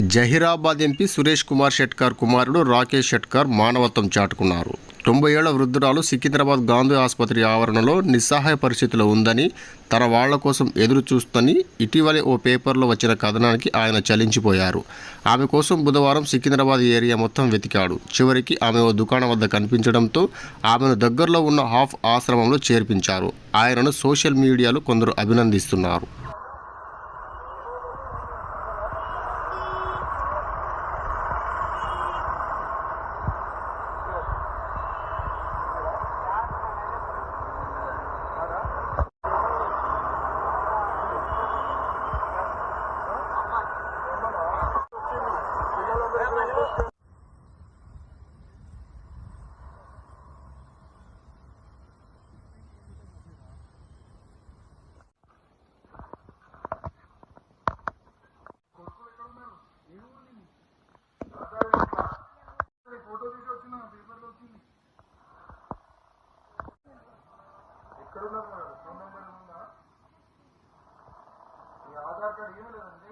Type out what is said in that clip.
Zaheerabad MP Suresh Kumar Shetkar కుమారుడు రాకేష్ షెట్కార్ మానవత్వం చాటుకున్నారు. 90 ఏళ్ల వృద్ధురాలు సికింద్రాబాద్ గాంధీ ఆసుపత్రి ఆవరణలో నిస్సహాయ పరిస్థితిలో ఉందని, తన వాళ్ల కోసం ఎదురు చూస్తని ఇటీవలే ఓ పేపర్లో వచ్చిన కథనానికి ఆయన చలించిపోయారు. ఆమె కోసం బుధవారం సికింద్రాబాద్ ఏరియా మొత్తం వెతికాడు. చివరికి ఆమె ఓ దుకాణం వద్ద కనిపించడంతో ఆమెను దగ్గరలో ఉన్న హాఫ్ ఆశ్రమంలో చేర్పించారు. ఆయనను సోషల్ మీడియాలో కొందరు అభినందిస్తున్నారు. ఎక్కడున్నారు? ఫోన్ నెంబర్ ఉందా? మీ ఆధార్ కార్డు ఏమీ లేదండి.